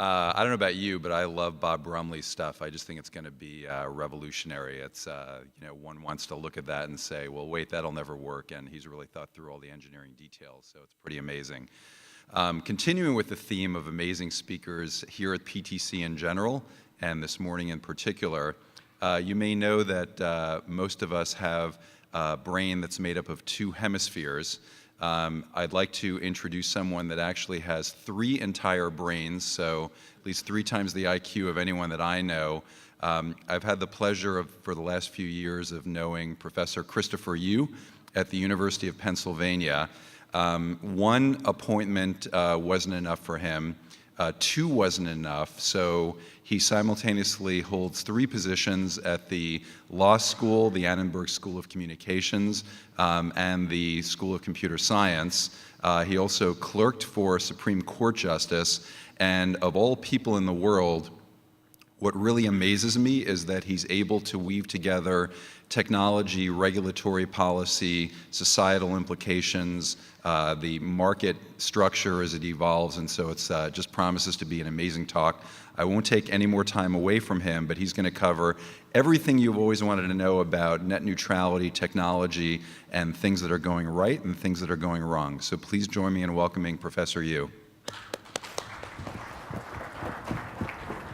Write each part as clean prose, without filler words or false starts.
I don't know about you, but I love Bob Brumley's stuff. I just think it's going to be revolutionary. It's, one wants to look at that and say, well, wait, that'll never work. And he's really thought through all the engineering details, so it's pretty amazing. Continuing with the theme of amazing speakers here at PTC in general, and this morning in particular, you may know that most of us have a brain that's made up of two hemispheres. I'd like to introduce someone that actually has 3 entire brains, so at least 3 times the IQ of anyone that I know. I've had the pleasure of, for the last few years, of knowing Professor Christopher Yu at the University of Pennsylvania. 1 appointment wasn't enough for him. 2 wasn't enough, so he simultaneously holds 3 positions at the law school, the Annenberg School of Communications, and the School of Computer Science. He also clerked for a Supreme Court justice, and of all people in the world, what really amazes me is that he's able to weave together technology, regulatory policy, societal implications, the market structure as it evolves, and so it's just promises to be an amazing talk. I won't take any more time away from him, but he's going to cover everything you've always wanted to know about net neutrality, technology, and things that are going right and things that are going wrong. So please join me in welcoming Professor Yu.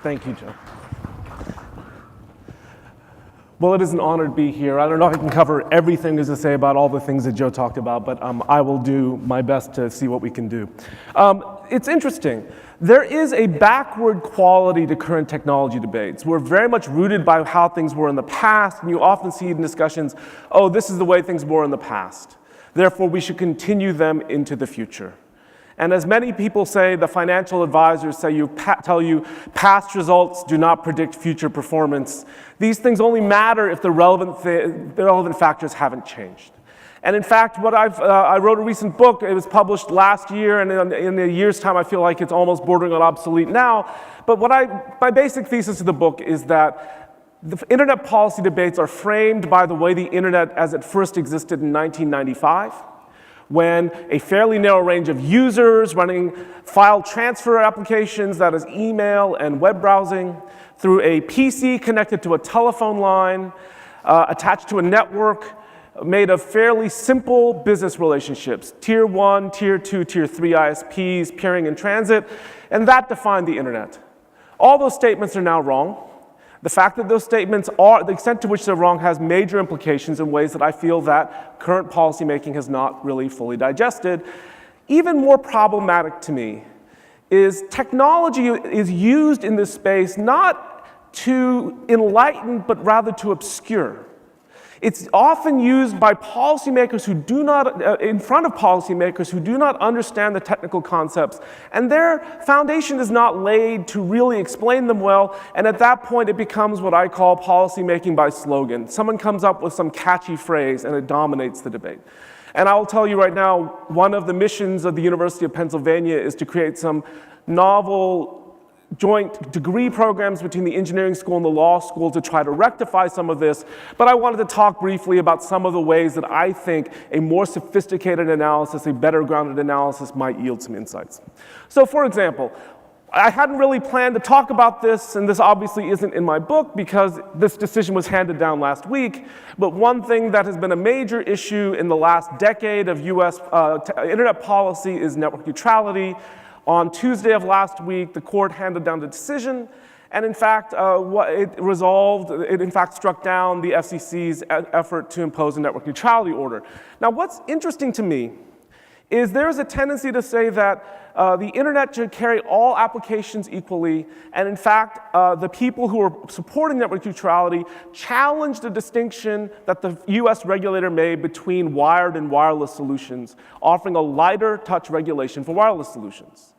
Thank you, Joe. Well, it is an honor to be here. I don't know if I can cover everything there's to say about all the things that Joe talked about, but I will do my best to see what we can do. It's interesting. There is a backward quality to current technology debates. We're very much rooted by how things were in the past, and you often see in discussions, oh, this is the way things were in the past. Therefore, we should continue them into the future. And as many people say, the financial advisors say tell you past results do not predict future performance. These things only matter if the relevant factors haven't changed. And in fact, I wrote a recent book. It was published last year, and in a year's time, I feel like it's almost bordering on obsolete now. But my basic thesis of the book is that the internet policy debates are framed by the way the internet as it first existed in 1995. When a fairly narrow range of users running file transfer applications, that is email and web browsing, through a PC connected to a telephone line, attached to a network made of fairly simple business relationships, tier 1, tier 2, tier 3 ISPs, peering in transit, and that defined the internet. All those statements are now wrong. The fact that those statements the extent to which they're wrong has major implications in ways that I feel that current policymaking has not really fully digested. Even more problematic to me is technology is used in this space not to enlighten, but rather to obscure. It's often used by policymakers who do not, in front of policymakers who do not understand the technical concepts, and their foundation is not laid to really explain them well, and at that point it becomes what I call policymaking by slogan. Someone comes up with some catchy phrase and it dominates the debate. And I will tell you right now, one of the missions of the University of Pennsylvania is to create some novel joint degree programs between the engineering school and the law school to try to rectify some of this, but I wanted to talk briefly about some of the ways that I think a more sophisticated analysis, a better grounded analysis might yield some insights. So for example, I hadn't really planned to talk about this, and this obviously isn't in my book because this decision was handed down last week, but one thing that has been a major issue in the last decade of US internet policy is network neutrality. On Tuesday of last week, the court handed down the decision, and in fact, it in fact struck down the FCC's effort to impose a network neutrality order. Now, what's interesting to me is there is a tendency to say that the internet should carry all applications equally, and in fact, the people who are supporting network neutrality challenge the distinction that the US regulator made between wired and wireless solutions, offering a lighter touch regulation for wireless solutions.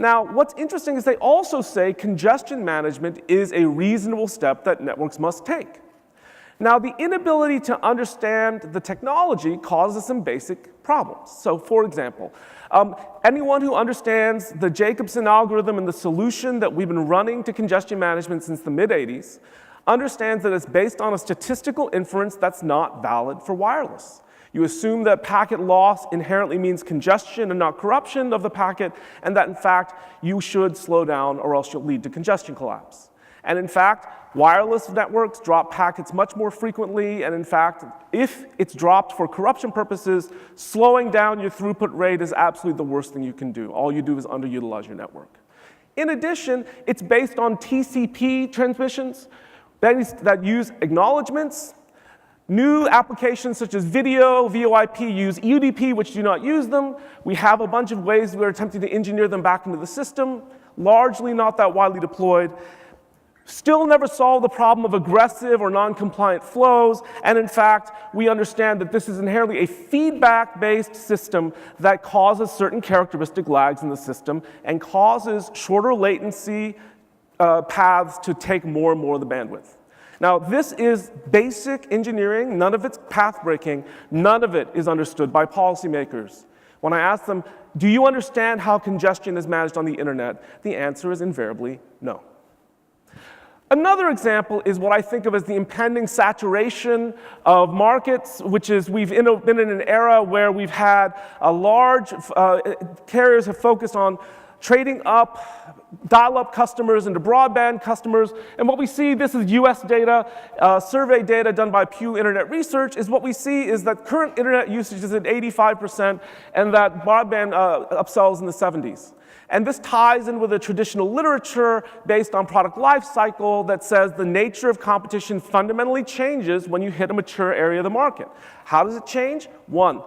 Now, what's interesting is they also say congestion management is a reasonable step that networks must take. Now, the inability to understand the technology causes some basic problems. So, for example, anyone who understands the Jacobson algorithm and the solution that we've been running to congestion management since the mid-'80s understands that it's based on a statistical inference that's not valid for wireless. You assume that packet loss inherently means congestion and not corruption of the packet, and that in fact you should slow down or else you'll lead to congestion collapse. And in fact, wireless networks drop packets much more frequently, and in fact, if it's dropped for corruption purposes, slowing down your throughput rate is absolutely the worst thing you can do. All you do is underutilize your network. In addition, it's based on TCP transmissions that use acknowledgements. New applications such as video, VoIP use UDP, which do not use them. We have a bunch of ways we're attempting to engineer them back into the system, largely not that widely deployed. Still never solve the problem of aggressive or non-compliant flows, and in fact, we understand that this is inherently a feedback-based system that causes certain characteristic lags in the system and causes shorter latency paths to take more and more of the bandwidth. Now, this is basic engineering, none of it's path-breaking, none of it is understood by policymakers. When I ask them, do you understand how congestion is managed on the internet? The answer is invariably no. Another example is what I think of as the impending saturation of markets, which is we've been in an era where we've had a large, carriers have focused on trading up dial-up customers into broadband customers. And what we see, this is US data, survey data done by Pew Internet Research, is what we see is that current internet usage is at 85% and that broadband upsells in the 70s. And this ties in with a traditional literature based on product life cycle that says the nature of competition fundamentally changes when you hit a mature area of the market. How does it change? One,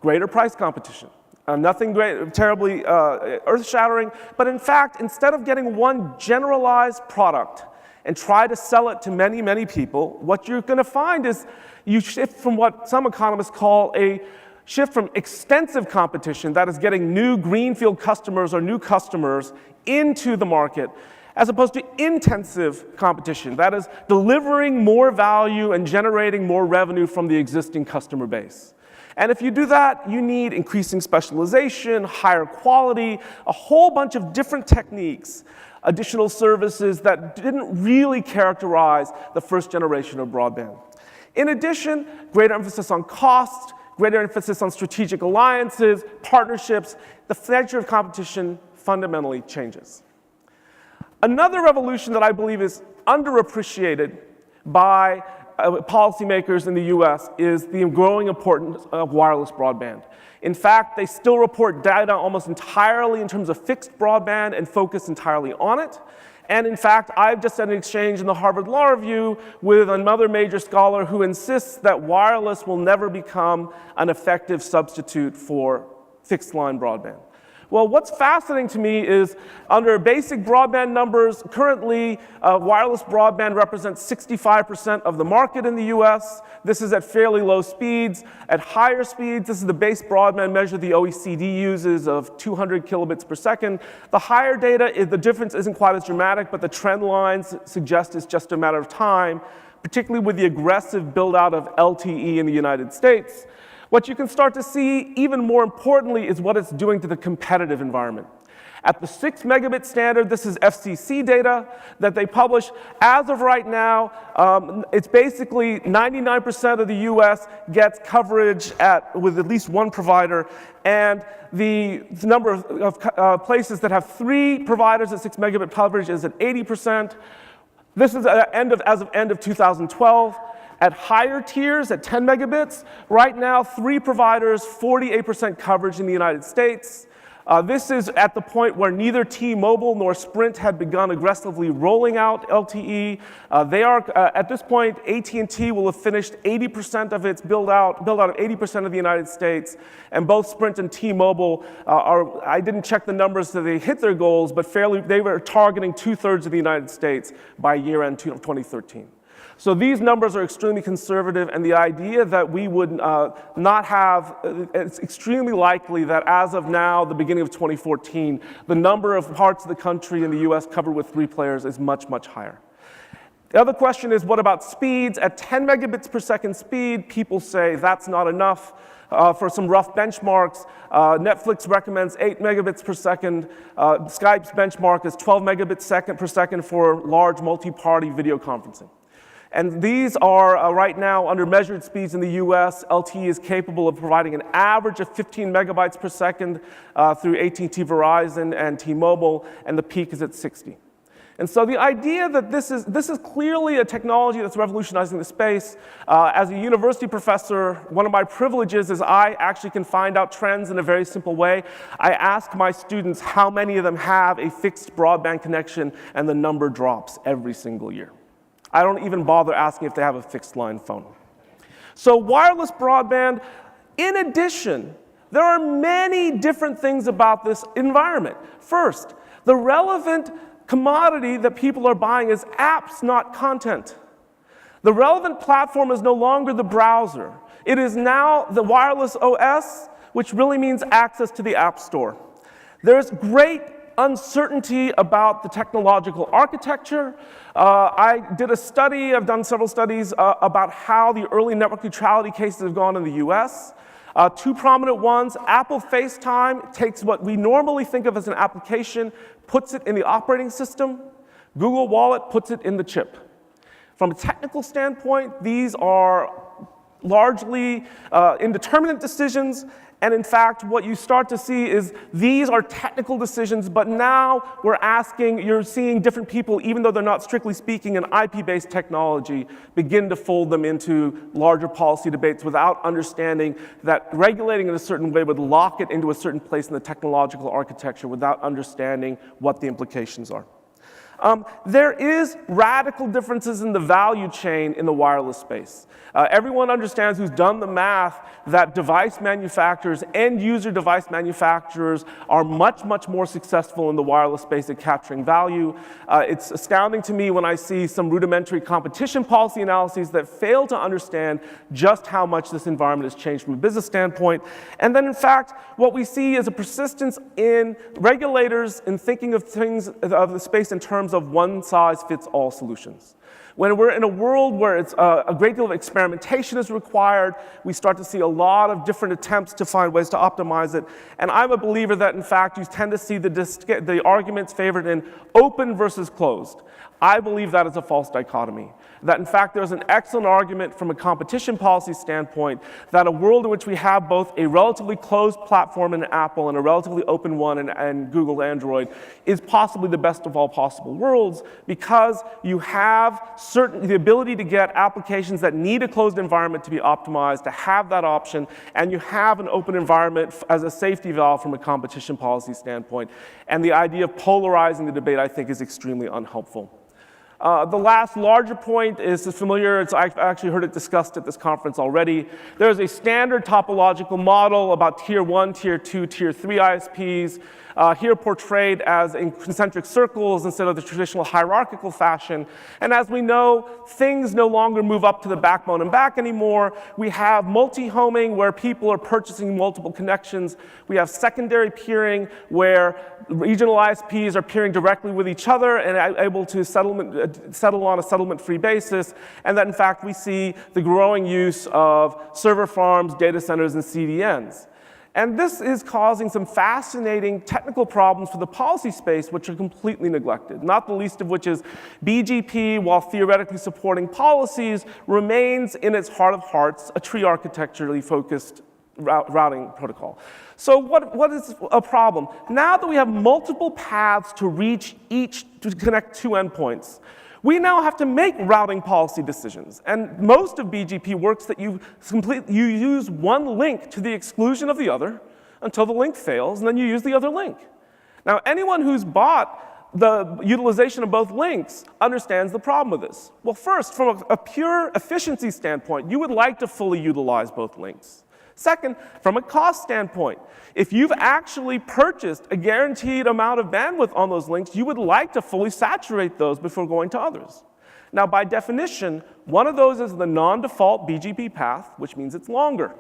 greater price competition. Nothing great, terribly earth-shattering, but in fact, instead of getting one generalized product and try to sell it to many, many people, what you're going to find is you shift from what some economists call a shift from extensive competition, that is getting new greenfield customers or new customers into the market, as opposed to intensive competition, that is delivering more value and generating more revenue from the existing customer base. And if you do that, you need increasing specialization, higher quality, a whole bunch of different techniques, additional services that didn't really characterize the first generation of broadband. In addition, greater emphasis on cost, greater emphasis on strategic alliances, partnerships, the nature of competition fundamentally changes. Another revolution that I believe is underappreciated by policymakers in the US is the growing importance of wireless broadband. In fact, they still report data almost entirely in terms of fixed broadband and focus entirely on it. And in fact, I've just had an exchange in the Harvard Law Review with another major scholar who insists that wireless will never become an effective substitute for fixed line broadband. Well, what's fascinating to me is under basic broadband numbers, currently wireless broadband represents 65% of the market in the US. This is at fairly low speeds. At higher speeds, this is the base broadband measure the OECD uses of 200 kilobits per second. The higher data, the difference isn't quite as dramatic, but the trend lines suggest it's just a matter of time, particularly with the aggressive build out of LTE in the United States. What you can start to see, even more importantly, is what it's doing to the competitive environment. At the 6 megabit standard, this is FCC data that they publish. As of right now, it's basically 99% of the US gets coverage with at least one provider, and the number of places that have 3 providers at 6 megabit coverage is at 80%. This is as of end of 2012. At higher tiers, at 10 megabits, right now, 3 providers, 48% coverage in the United States. This is at the point where neither T-Mobile nor Sprint had begun aggressively rolling out LTE. At this point, AT&T will have finished 80% of its build out of 80% of the United States, and both Sprint and T-Mobile I didn't check the numbers so they hit their goals, but they were targeting 2/3 of the United States by year-end 2013. So these numbers are extremely conservative, and the idea that we would not have, it's extremely likely that as of now, the beginning of 2014, the number of parts of the country in the US covered with 3 players is much, much higher. The other question is, what about speeds? At 10 megabits per second speed, people say that's not enough. For some rough benchmarks, Netflix recommends 8 megabits per second. Skype's benchmark is 12 megabits per second for large multi-party video conferencing. And these are right now under measured speeds in the US. LTE is capable of providing an average of 15 megabytes per second through AT&T, Verizon, and T-Mobile, and the peak is at 60. And so the idea that this is clearly a technology that's revolutionizing the space. As a university professor, one of my privileges is I actually can find out trends in a very simple way. I ask my students how many of them have a fixed broadband connection, and the number drops every single year. I don't even bother asking if they have a fixed line phone. So wireless broadband, in addition, there are many different things about this environment. First, the relevant commodity that people are buying is apps, not content. The relevant platform is no longer the browser. It is now the wireless OS, which really means access to the App Store. There's great uncertainty about the technological architecture. I did a study, I've done several studies about how the early network neutrality cases have gone in the US. Two prominent ones, Apple FaceTime takes what we normally think of as an application, puts it in the operating system. Google Wallet puts it in the chip. From a technical standpoint, these are largely indeterminate decisions. And in fact, what you start to see is these are technical decisions, but now you're seeing different people, even though they're not strictly speaking an IP-based technology, begin to fold them into larger policy debates without understanding that regulating in a certain way would lock it into a certain place in the technological architecture without understanding what the implications are. There is radical differences in the value chain in the wireless space. Everyone understands who's done the math that device manufacturers, end-user device manufacturers, are much, much more successful in the wireless space at capturing value. It's astounding to me when I see some rudimentary competition policy analyses that fail to understand just how much this environment has changed from a business standpoint. And then, in fact, what we see is a persistence in regulators in thinking of things of the space in terms of one-size-fits-all solutions. When we're in a world where it's a great deal of experimentation is required, we start to see a lot of different attempts to find ways to optimize it. And I'm a believer that, in fact, you tend to see the arguments favored in open versus closed. I believe that is a false dichotomy. That, in fact, there's an excellent argument from a competition policy standpoint that a world in which we have both a relatively closed platform in Apple and a relatively open one in Google Android is possibly the best of all possible worlds, because you have the ability to get applications that need a closed environment to be optimized, to have that option, and you have an open environment as a safety valve from a competition policy standpoint. And the idea of polarizing the debate, I think, is extremely unhelpful. The last larger point is familiar. I've actually heard it discussed at this conference already. There's a standard topological model about tier 1, tier 2, tier 3 ISPs, here portrayed as in concentric circles instead of the traditional hierarchical fashion. And as we know, things no longer move up to the backbone and back anymore. We have multi-homing where people are purchasing multiple connections. We have secondary peering where regional ISPs are peering directly with each other and able to settle on a settlement-free basis. And that, in fact, we see the growing use of server farms, data centers, and CDNs. And this is causing some fascinating technical problems for the policy space, which are completely neglected, not the least of which is BGP, while theoretically supporting policies, remains in its heart of hearts a tree architecturally focused routing protocol. So what is a problem? Now that we have multiple paths to reach to connect two endpoints, we now have to make routing policy decisions. And most of BGP works that you use one link to the exclusion of the other until the link fails, and then you use the other link. Now, anyone who's bought the utilization of both links understands the problem with this. Well, first, from a pure efficiency standpoint, you would like to fully utilize both links. Second, from a cost standpoint, if you've actually purchased a guaranteed amount of bandwidth on those links, you would like to fully saturate those before going to others. Now, by definition, one of those is the non-default BGP path, which means it's longer,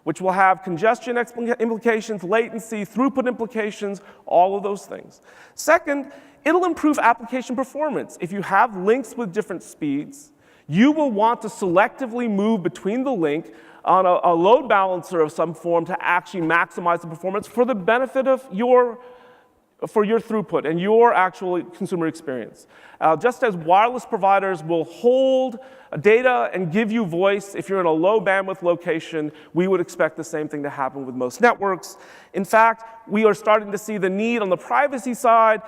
which will have congestion implications, latency, throughput implications, all of those things. Second, it'll improve application performance. If you have links with different speeds, you will want to selectively move between the link on a load balancer of some form to actually maximize the performance for the benefit of your for your throughput and your actual consumer experience. Just as wireless providers will hold data and give you voice if you're in a low bandwidth location, we would expect the same thing to happen with most networks. In fact, we are starting to see the need on the privacy side.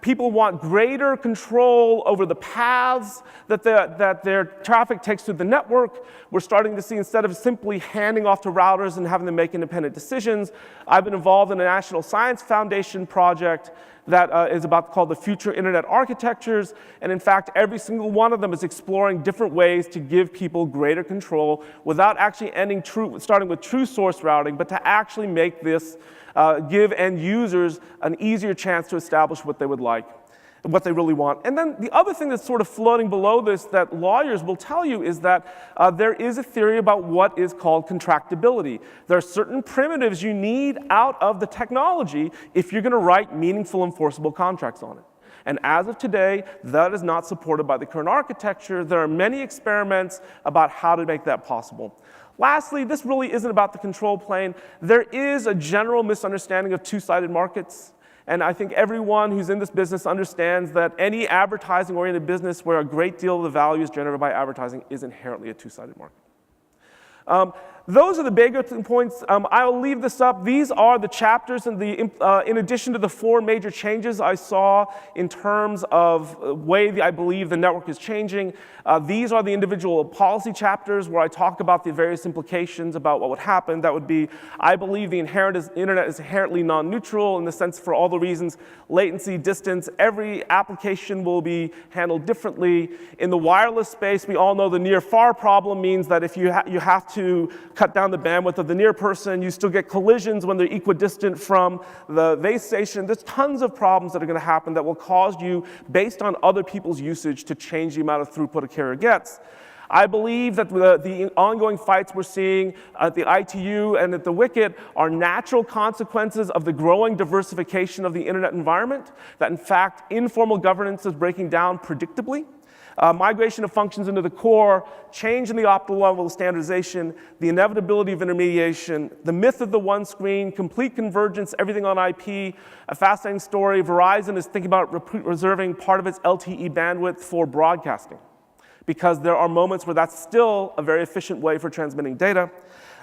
People want greater control over the paths that their traffic takes through the network. We're starting to see, instead of simply handing off to routers and having them make independent decisions, I've been involved in a National Science Foundation project that is called the Future Internet Architectures, and in fact, every single one of them is exploring different ways to give people greater control without actually starting with true source routing, but to actually make this give end users an easier chance to establish what they would like, what they really want. And then the other thing that's sort of floating below this that lawyers will tell you is that there is a theory about what is called contractibility. There are certain primitives you need out of the technology if you're going to write meaningful enforceable contracts on it. And as of today, that is not supported by the current architecture. There are many experiments about how to make that possible. Lastly, this really isn't about the control plane. There is a general misunderstanding of two-sided markets. And I think everyone who's in this business understands that any advertising-oriented business where a great deal of the value is generated by advertising is inherently a two-sided market. Those are the bigger points. I'll leave this up. These are the chapters in addition to the 4 major changes I saw in terms of the way I believe the network is changing. These are the individual policy chapters where I talk about the various implications about what would happen. That would be, I believe the internet is inherently non-neutral in the sense for all the reasons, latency, distance, every application will be handled differently. In the wireless space, we all know the near-far problem means that if you have to cut down the bandwidth of the near person, you still get collisions when they're equidistant from the base station. There's tons of problems that are going to happen that will cause you, based on other people's usage, to change the amount of throughput a carrier gets. I believe that the ongoing fights we're seeing at the ITU and at the Wicket are natural consequences of the growing diversification of the internet environment, that in fact informal governance is breaking down predictably. Migration of functions into the core, change in the optimal level of standardization, the inevitability of intermediation, the myth of the one screen, complete convergence, everything on IP, a fascinating story. Verizon is thinking about reserving part of its LTE bandwidth for broadcasting, because there are moments where that's still a very efficient way for transmitting data.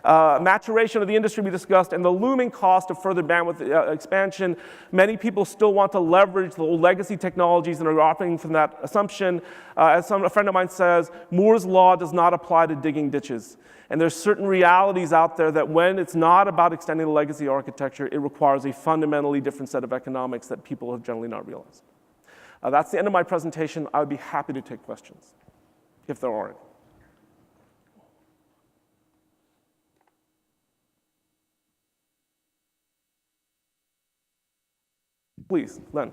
Maturation of the industry we discussed, and the looming cost of further bandwidth expansion. Many people still want to leverage the old legacy technologies and are operating from that assumption. As a friend of mine says, Moore's law does not apply to digging ditches. And there's certain realities out there that when it's not about extending the legacy architecture, it requires a fundamentally different set of economics that people have generally not realized. That's the end of my presentation. I would be happy to take questions, if there are any. Please, Len.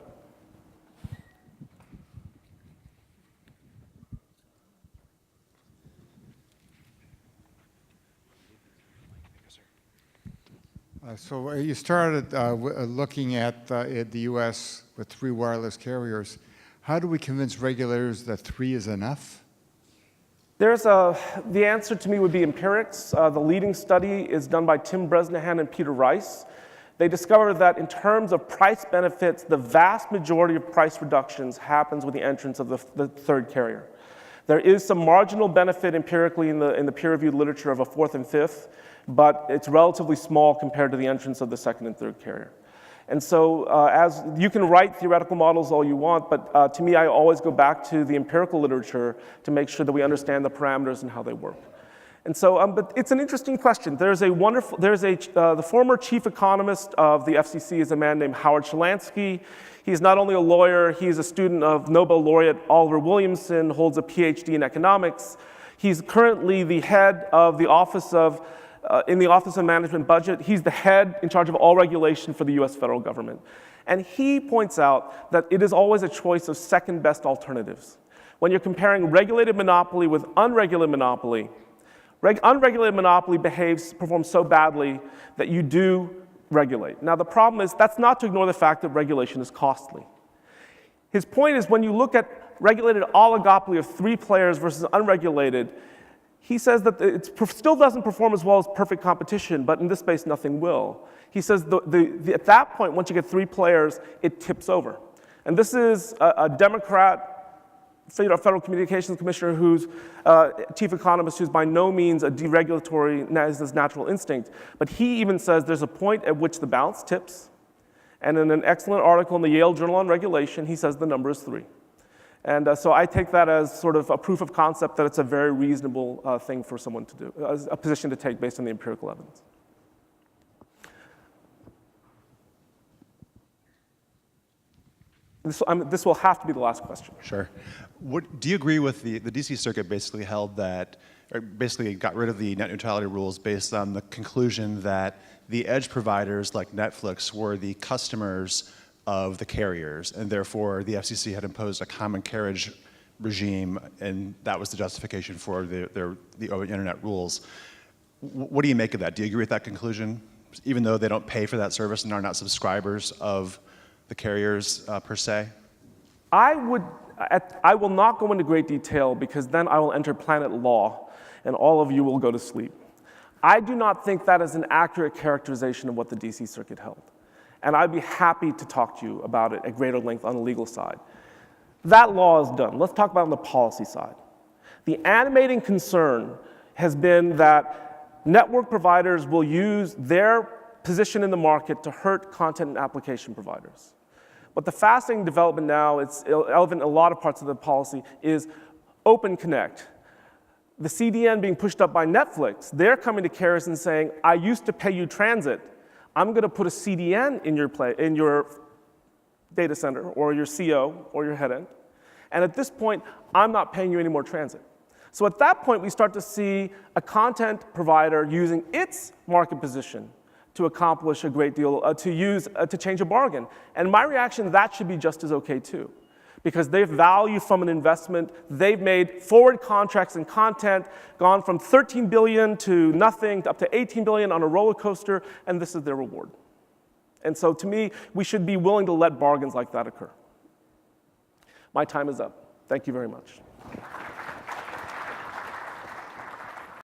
So you started looking at the U.S. with 3 wireless carriers. How do we convince regulators that 3 is enough? The answer to me would be empirics. The leading study is done by Tim Bresnahan and Peter Rice. They discovered that in terms of price benefits, the vast majority of price reductions happens with the entrance of the 3rd carrier. There is some marginal benefit empirically in the peer-reviewed literature of a 4th and 5th, but it's relatively small compared to the entrance of the 2nd and 3rd carrier. And so as you can write theoretical models all you want, but to me, I always go back to the empirical literature to make sure that we understand the parameters and how they work. And so, but it's an interesting question. The former chief economist of the FCC is a man named Howard Shalansky. He's not only a lawyer, he's a student of Nobel laureate Oliver Williamson, holds a PhD in economics. He's currently the head of the in the Office of Management Budget. He's the head in charge of all regulation for the US federal government. And he points out that it is always a choice of second best alternatives. When you're comparing regulated monopoly with unregulated monopoly, unregulated monopoly performs so badly that you do regulate. Now the problem is, that's not to ignore the fact that regulation is costly. His point is, when you look at regulated oligopoly of 3 players versus unregulated, He says that it still doesn't perform as well as perfect competition, but in this space, nothing will. He says at that point, once you get 3 players, it tips over. And this is a Democrat Federal Communications Commissioner who's chief economist, who's by no means a deregulatory as his natural instinct. But he even says there's a point at which the balance tips. And in an excellent article in the Yale Journal on Regulation, he says the number is 3. And so I take that as sort of a proof of concept that it's a very reasonable thing for someone to do, a position to take based on the empirical evidence. This will have to be the last question. Sure. Do you agree with the DC Circuit basically held that, or basically got rid of the net neutrality rules based on the conclusion that the edge providers like Netflix were the customers of the carriers, and therefore the FCC had imposed a common carriage regime, and that was the justification for the internet rules? What do you make of that? Do you agree with that conclusion? Even though they don't pay for that service and are not subscribers of the carriers per se? I will not go into great detail because then I will enter planet law and all of you will go to sleep. I do not think that is an accurate characterization of what the DC Circuit held. And I'd be happy to talk to you about it at greater length on the legal side. That law is done. Let's talk about it on the policy side. The animating concern has been that network providers will use their position in the market to hurt content and application providers. But the fascinating development now, it's relevant in a lot of parts of the policy, is Open Connect. The CDN being pushed up by Netflix, they're coming to carriers and saying, I used to pay you transit. I'm going to put a CDN in your data center or your CO or your headend. And at this point, I'm not paying you any more transit. So at that point, we start to see a content provider using its market position to accomplish a great deal, to change a bargain. And my reaction, that should be just as okay too. Because they've valued from an investment, they've made forward contracts and content, gone from 13 billion to nothing, to up to 18 billion on a roller coaster, and this is their reward. And so to me, we should be willing to let bargains like that occur. My time is up. Thank you very much.